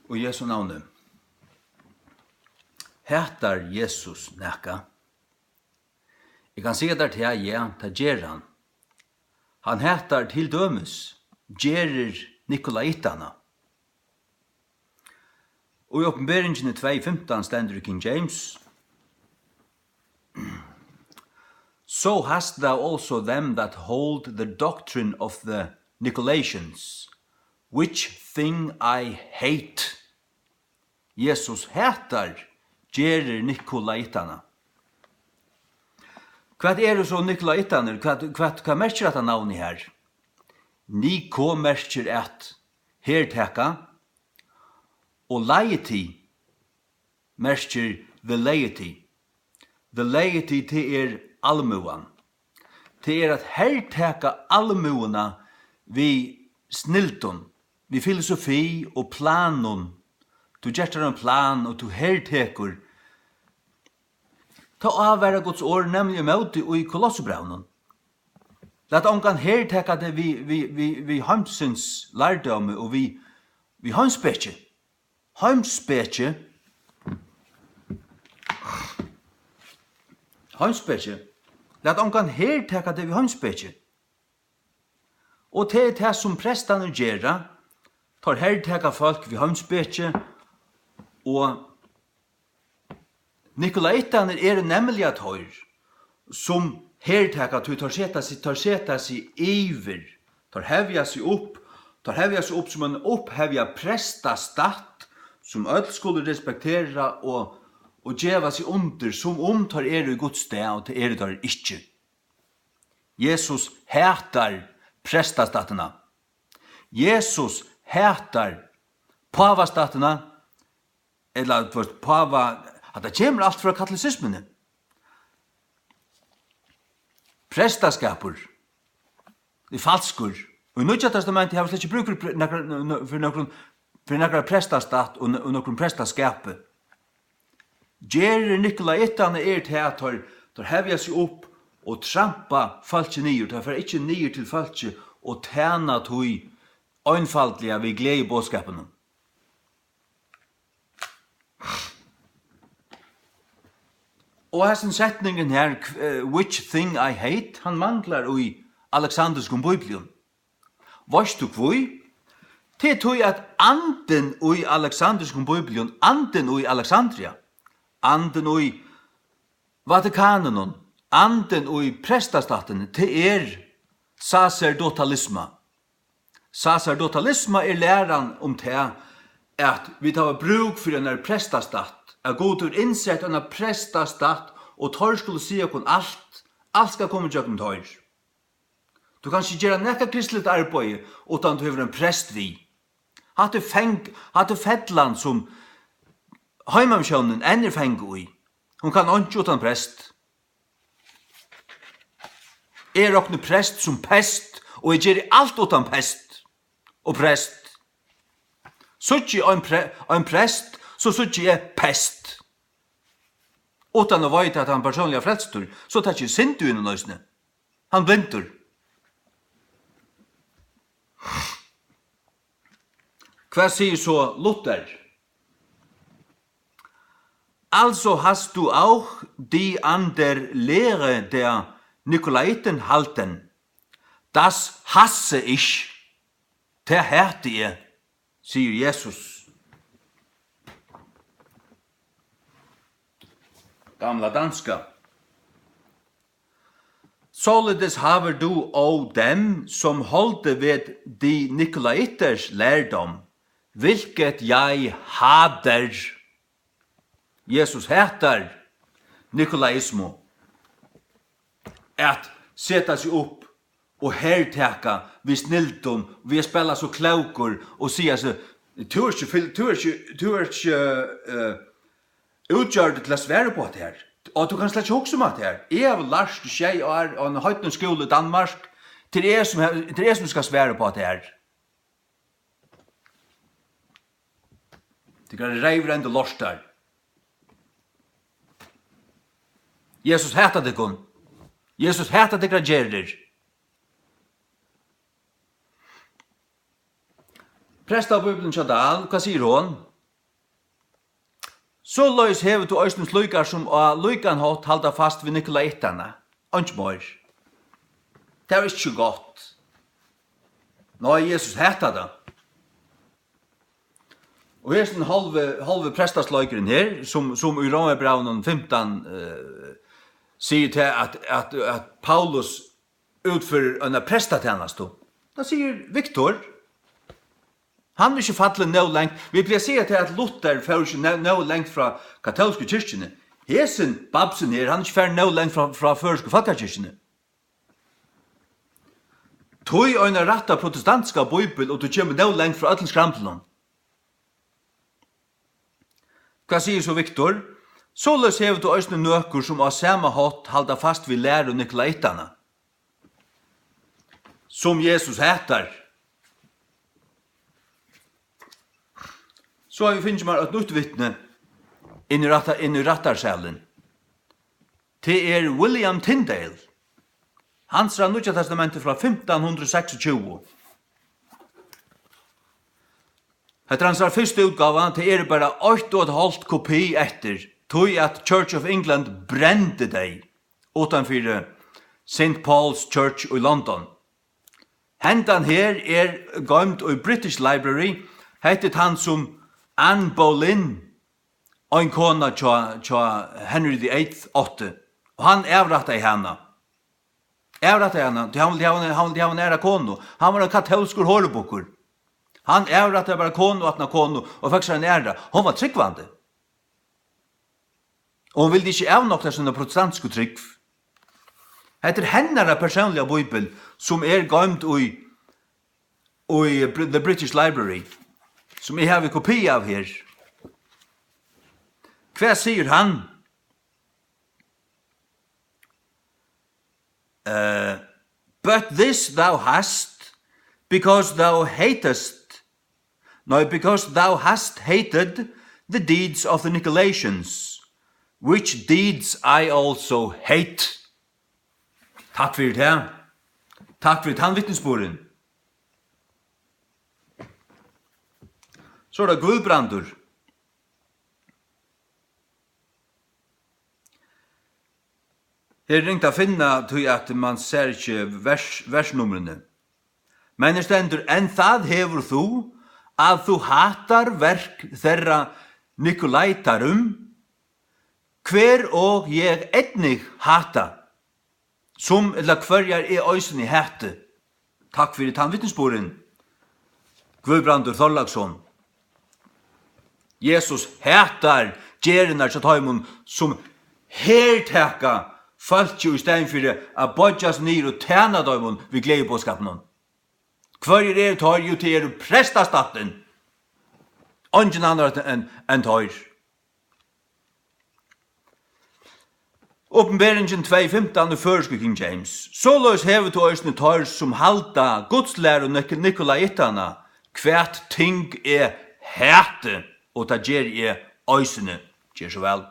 Og Jesu navne. Hætar Jesus nekka? Jeg kan si der til ja, ta gjer han. Han hætar til dømes, gjerer Nikolaitana. Og i oppenberingen 2:15 stender i King James, So hast thou also them that hold the doctrine of the Nicolaitans, which thing I hate. Jesus hætar gjerer Nikolaitana. Hva det så Nikolaitaner? Hva merker dette navnet her? Niko merker at herteka, og laity merker the laity. The laity til almuan. Til at herteka almuana vi snilton, vi filosofi og planon. Du gjerter en plan og du hertekur. Ta avværa Guds ord nemlig møte i Kolossebrevnen. Lat ongan herteka det vi heimsins lærdomme og vi heimspekje. Heimspekje. Lat ongan herteka det vi heimspekje. Og til det som prestane gjerra, tar herteka folk vi heimspekje, og Nikolaitaner nemlig at høyr, som herteka tar seta seg iver, tar hevja seg opp som en opphevja prestastatt, som öll skulle respektera og djeva seg under, som tar i Guds sted, og til tar ikkje. Jesus hætar prestastatterna. Jesus hætar pavastatterna, eller pava, at det kommer alt fra katolisismen. Prestaskapur, det falskur. Og i Nødja testamentet har vi slik ikke bruker for noen prestastat og noen prestaskape. Gjerer Nikolaitane til at tar hevja seg opp og trampa falske nyer, tar ikke nyer til falske og tjena tog øynfaldelige ved glede i bådskapen. Og hessen setningen her, which thing I hate, han manglar i Alexanderskum Bibelen. Varst du kvoi? Det tog at anden i Alexanderskum Bibelen, anden i Alexandria, anden i Vatikanen, anden i prestastaten, det sacerdotalisma. Sacerdotalisma læran om det at vi tar bruk for en prestastat, at god innsett en prestastat, og tar skulle si okon alt skal komme til okon tar. Du kan ikke gjøre nekka kristelig arbeid utan du har en prest vi. Hatte fettland som heimamsjønnen feng i. Hun kan ikke utan prest. Okne prest som pest, og jeg gjør alt utan pest og prest. Suttje en prest, så suttje jeg pest. Utan å vite at han personlig er frelstur, så tar ikke sindu inn i nøysene. Han blindur. Hva sier så Luther? Altså hast du auch die an der Lehre der Nikolaiten halten. Das hasse ich. Der härte ihr, sier Jesus. Gamla danska. Således haver du og dem som holder ved de Nikolaiters lærdom, hvilket jeg hader. Jesus hætar Nikolaismo. At seta seg opp og herteka vi snilton, vi spela så klaukur og sier så, du er ikke utgjørt til å svære på det her. Og du kan slett ikke hokse om det her. Jeg har lært seg og en høytens skole i Danmark til det som skal svære på det her. Det kan reivrende lortar. Jesus hæta det kun. Jesus hæta det gragerer. Presta av Bibelen Tjadal, hva sier hun? Så løys hever du øysten slukar som av lukan hatt halda fast ved Nikolaitana. Ikke mer. Det er ikke godt. Nå er Jesus heta det. Og her er den halve prestasløykeren her, som i Romerbraunen 15 sier til at Paulus utfører en prestatjeneste. Da sier Viktor, han er ikke fattelig nå lengt. Vi blir sier til at Luther får ikke nå lengt fra katolske kyrkjene. Hesen babsen her, han er ikke fer nå lengt fra førske folkekyrkjene. Tøy øyne retta protestantiska bibel, og du kommer nå lengt fra øtlen skrampelen. Hva sier så Viktor? Således hever du øyne nøkker som av samme hatt halda fast vid lære Nikolaitana. Som Jesus heter. Så har vi finnet meg et nytt vittne inn i rattarsalen. Det er William Tyndale. Han fra Nya testamentet fra 1526. Etter hans første utgave, det er bare 8,5 kopi etter, tog at Church of England brende deg utenfor St. Paul's Church i London. Hentan her er gømt i British Library, hettet han som Anne Boleyn, en kona tja Henry VIII 8, og han avrattet i henne. Han ville ha en æra konu. Han var en katolskur hårbukker. Han avrattet bare konu og atna konu, og fikk seg en æra. Hon var tryggvande. Og hun ville ikke avnokta sånne protestantiske trygg. Etter hennara personliga bibel, som er gømt i The British Library, som jeg har en kopi av her. Hva sier han? But this thou hast, because thou hast hated the deeds of the Nicolaitans, which deeds I also hate. Takk for det. Takk for han vittnesborden. Så er det Gudbrandur. Her ringt å finne til at man ser ikke versnumrene. Men det stender, enn það hever þú, at þú hatar verk þeirra Nikolaitarum, hver og jeg etnig hata, som eller hverjar er øysen i hette. Takk for tannvittnesboren. Gudbrandur Þorlagsson. Jesus hatar gjerrinar til tøymon som hertaka folk i stedet for å bodjas nir og tjena tøymon ved gledebåskapen. Hverjar er tøy jo til prestastaten. Ongen andre enn tøyr. Åpenberingen 2.15 i førske King James. Såløs hever til øysene tøyr som halda godslære og Nikolaitana, hvert ting er hæte, og ta gjer er øysene. Gjer så vel.